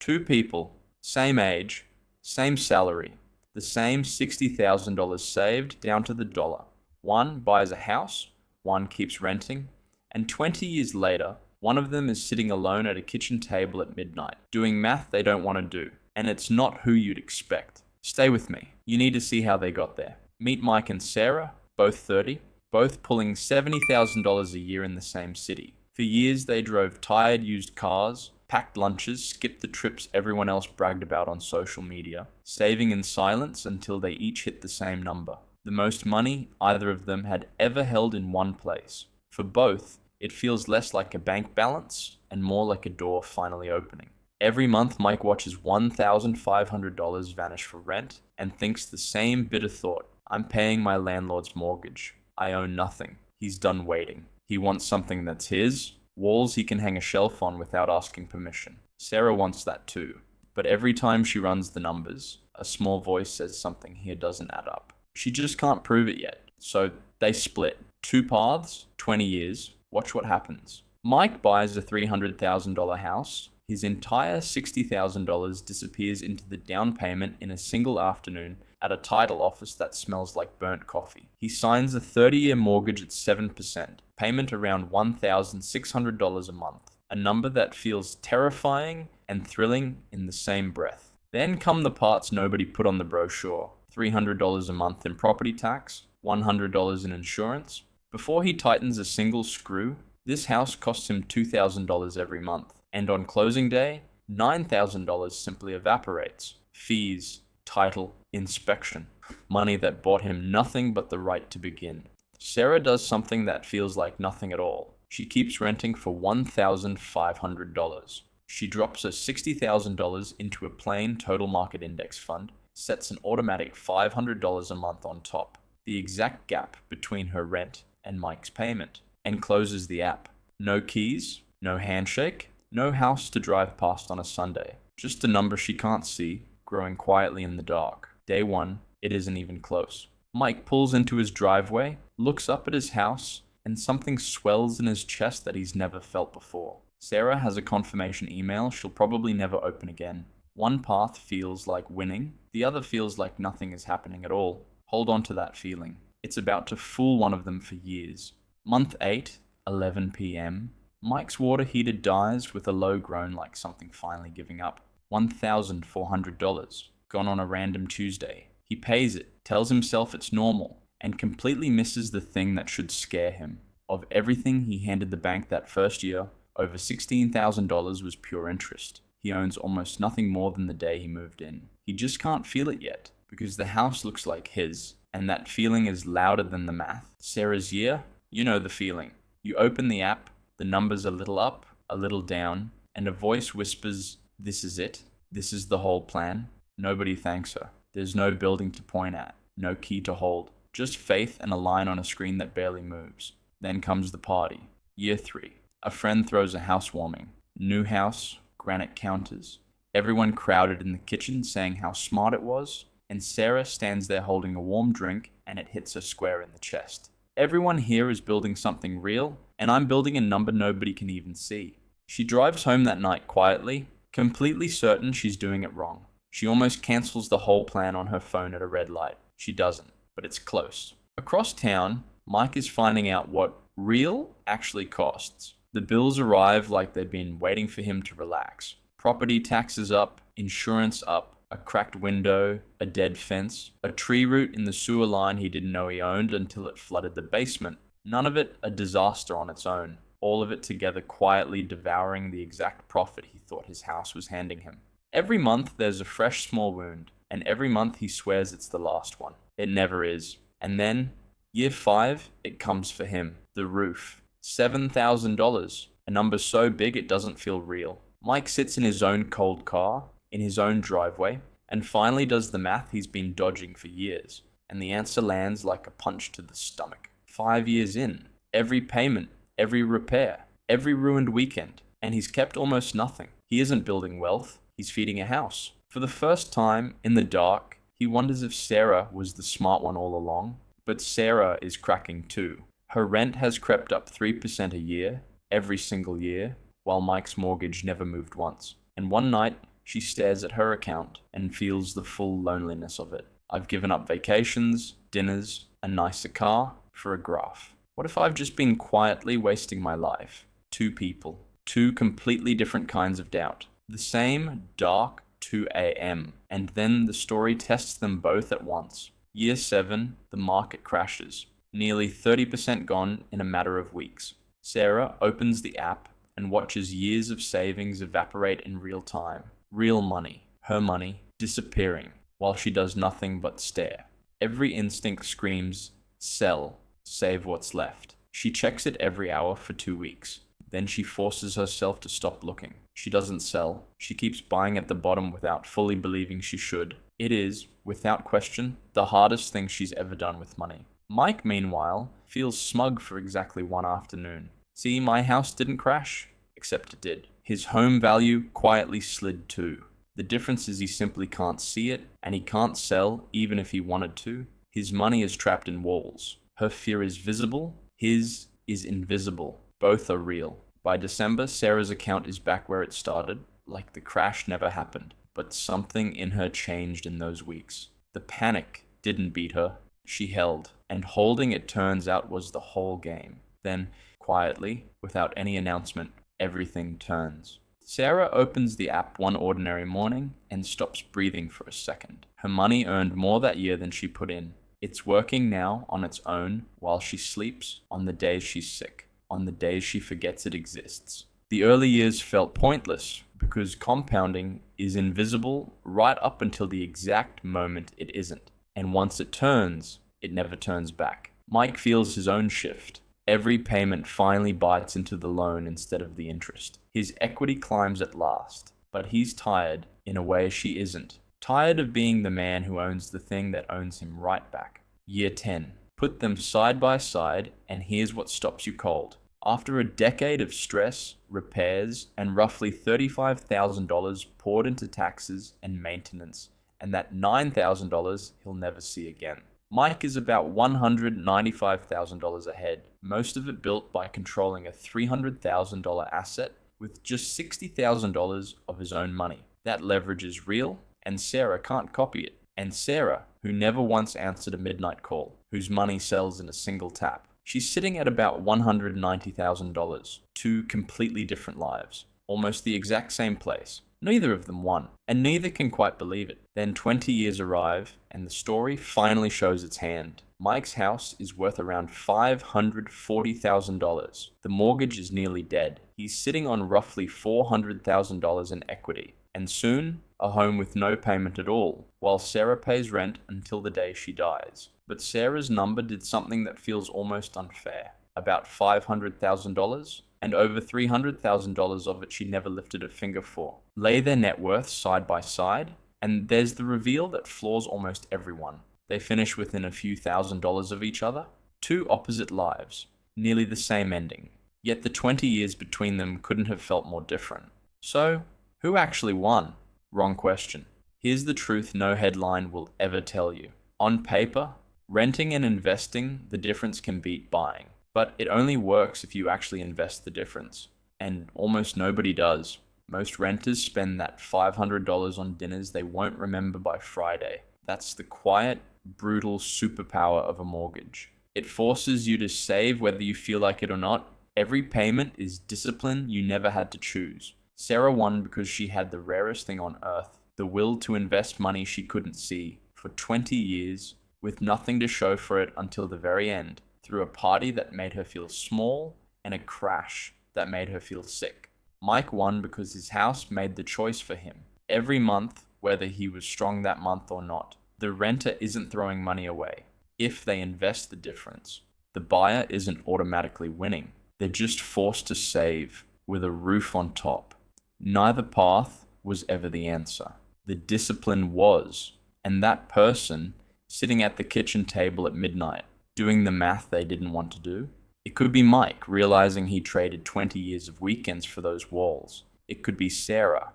Two people, same age, same salary, the same $60,000 saved down to the dollar. One buys a house, one keeps renting, and 20 years later, one of them is sitting alone at a kitchen table at midnight, doing math they don't want to do. And it's not who you'd expect. Stay with me. You need to see how they got there. Meet Mike and Sarah, both 30, both pulling $70,000 a year in the same city. For years, they drove tired used cars, packed lunches, skipped the trips everyone else bragged about on social media, saving in silence until they each hit the same number. The most money either of them had ever held in one place. For both, it feels less like a bank balance and more like a door finally opening. Every month, Mike watches $1,500 vanish for rent and thinks the same bitter thought. I'm paying my landlord's mortgage. I own nothing. He's done waiting. He wants something that's his, walls he can hang a shelf on without asking permission. Sarah wants that too. But every time she runs the numbers, a small voice says something here doesn't add up. She just can't prove it yet. So they split. Two paths, 20 years. Watch what happens. Mike buys a $300,000 house. His entire $60,000 disappears into the down payment in a single afternoon at a title office that smells like burnt coffee. He signs a 30-year mortgage at 7%, payment around $1,600 a month, a number that feels terrifying and thrilling in the same breath. Then come the parts nobody put on the brochure: $300 a month in property tax, $100 in insurance. Before he tightens a single screw, this house costs him $2,000 every month. And on closing day, $9,000 simply evaporates. Fees, title, inspection. Money that bought him nothing but the right to begin. Sarah does something that feels like nothing at all. She keeps renting for $1,500. She drops her $60,000 into a plain total market index fund, sets an automatic $500 a month on top, the exact gap between her rent and Mike's payment, and closes the app. No keys, no handshake, no house to drive past on a Sunday. Just a number she can't see, growing quietly in the dark. Day one, it isn't even close. Mike pulls into his driveway, looks up at his house, and something swells in his chest that he's never felt before. Sarah has a confirmation email she'll probably never open again. One path feels like winning, the other feels like nothing is happening at all. Hold on to that feeling. It's about to fool one of them for years. Month 8, 11 p.m. Mike's water heater dies with a low groan like something finally giving up. $1,400, gone on a random Tuesday. He pays it, tells himself it's normal, and completely misses the thing that should scare him. Of everything he handed the bank that first year, over $16,000 was pure interest. He owns almost nothing more than the day he moved in. He just can't feel it yet, because the house looks like his, and that feeling is louder than the math. Sarah's year? You know the feeling. You open the app, the numbers a little up, a little down, and a voice whispers, "This is it. This is the whole plan." Nobody thanks her. There's no building to point at, no key to hold, just faith and a line on a screen that barely moves. Then comes the party. Year 3. A friend throws a housewarming. New house, granite counters. Everyone crowded in the kitchen saying how smart it was, and Sarah stands there holding a warm drink and it hits her square in the chest. Everyone here is building something real, and I'm building a number nobody can even see. She drives home that night quietly, completely certain she's doing it wrong. She almost cancels the whole plan on her phone at a red light. She doesn't, but it's close. Across town, Mike is finding out what real actually costs. The bills arrive like they've been waiting for him to relax. Property taxes up, insurance up, a cracked window, a dead fence, a tree root in the sewer line he didn't know he owned until it flooded the basement. None of it a disaster on its own. All of it together quietly devouring the exact profit he thought his house was handing him. Every month there's a fresh small wound, and every month he swears it's the last one. It never is. And then, year 5, it comes for him. The roof. $7,000. A number so big it doesn't feel real. Mike sits in his own cold car, in his own driveway, and finally does the math he's been dodging for years. And the answer lands like a punch to the stomach. 5 years in. Every payment, every repair, every ruined weekend. And he's kept almost nothing. He isn't building wealth. He's feeding a house. For the first time, in the dark, he wonders if Sarah was the smart one all along. But Sarah is cracking too. Her rent has crept up 3% a year, every single year, while Mike's mortgage never moved once. And one night, She stares at her account and feels the full loneliness of it. I've given up vacations, dinners, a nicer car for a graph. What if I've just been quietly wasting my life? Two people, two completely different kinds of doubt. The same dark 2 a.m. And then the story tests them both at once. Year 7, the market crashes. Nearly 30% gone in a matter of weeks. Sarah opens the app and watches years of savings evaporate in real time. Real money, her money, disappearing, while she does nothing but stare. Every instinct screams, sell, save what's left. She checks it every hour for 2 weeks. Then she forces herself to stop looking. She doesn't sell. She keeps buying at the bottom without fully believing she should. It is, without question, the hardest thing she's ever done with money. Mike, meanwhile, feels smug for exactly one afternoon. See, my house didn't crash, except it did. His home value quietly slid too. The difference is he simply can't see it, and he can't sell even if he wanted to. His money is trapped in walls. Her fear is visible, his is invisible. Both are real. By December, Sarah's account is back where it started, like the crash never happened. But something in her changed in those weeks. The panic didn't beat her. She held, and holding, it turns out, was the whole game. Then, quietly, without any announcement, everything turns. Sarah opens the app one ordinary morning and stops breathing for a second. Her money earned more that year than she put in. It's working now on its own while she sleeps, on the days she's sick, on the days she forgets it exists. The early years felt pointless because compounding is invisible right up until the exact moment it isn't. And once it turns, it never turns back. Mike feels his own shift. Every payment finally bites into the loan instead of the interest. His equity climbs at last, but he's tired in a way she isn't. Tired of being the man who owns the thing that owns him right back. Year 10. Put them side by side, and here's what stops you cold. After a decade of stress, repairs, and roughly $35,000 poured into taxes and maintenance, and that $9,000 he'll never see again. Mike is about $195,000 ahead, most of it built by controlling a $300,000 asset with just $60,000 of his own money. That leverage is real, and Sarah can't copy it. And Sarah, who never once answered a midnight call, whose money sells in a single tap. She's sitting at about $190,000, two completely different lives, almost the exact same place. Neither of them won, and neither can quite believe it. Then 20 years arrive, and the story finally shows its hand. Mike's house is worth around $540,000. The mortgage is nearly dead. He's sitting on roughly $400,000 in equity, and soon, a home with no payment at all, while Sarah pays rent until the day she dies. But Sarah's number did something that feels almost unfair. About $500,000, and over $300,000 of it she never lifted a finger for. Lay their net worths side by side, and there's the reveal that floors almost everyone. They finish within a few $1,000s of each other. Two opposite lives, nearly the same ending. Yet the 20 years between them couldn't have felt more different. So, who actually won? Wrong question. Here's the truth no headline will ever tell you. On paper, renting and investing, the difference can beat buying. But it only works if you actually invest the difference. And almost nobody does. Most renters spend that $500 on dinners they won't remember by Friday. That's the quiet, brutal superpower of a mortgage. It forces you to save whether you feel like it or not. Every payment is discipline you never had to choose. Sarah won because she had the rarest thing on earth, the will to invest money she couldn't see, for 20 years, with nothing to show for it until the very end, through a party that made her feel small and a crash that made her feel sick. Mike won because his house made the choice for him. Every month, whether he was strong that month or not, the renter isn't throwing money away. If they invest the difference, the buyer isn't automatically winning. They're just forced to save with a roof on top. Neither path was ever the answer. The discipline was, and that person sitting at the kitchen table at midnight, doing the math they didn't want to do. It could be Mike, realizing he traded 20 years of weekends for those walls. It could be Sarah,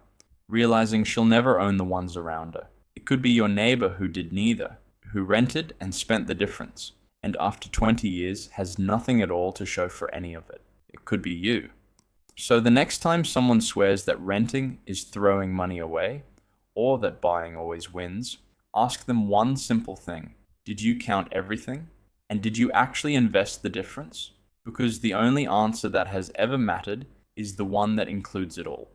realizing she'll never own the ones around her. It could be your neighbor who did neither, who rented and spent the difference, and after 20 years has nothing at all to show for any of it. It could be you. So the next time someone swears that renting is throwing money away, or that buying always wins, ask them one simple thing. Did you count everything? And did you actually invest the difference? Because the only answer that has ever mattered is the one that includes it all.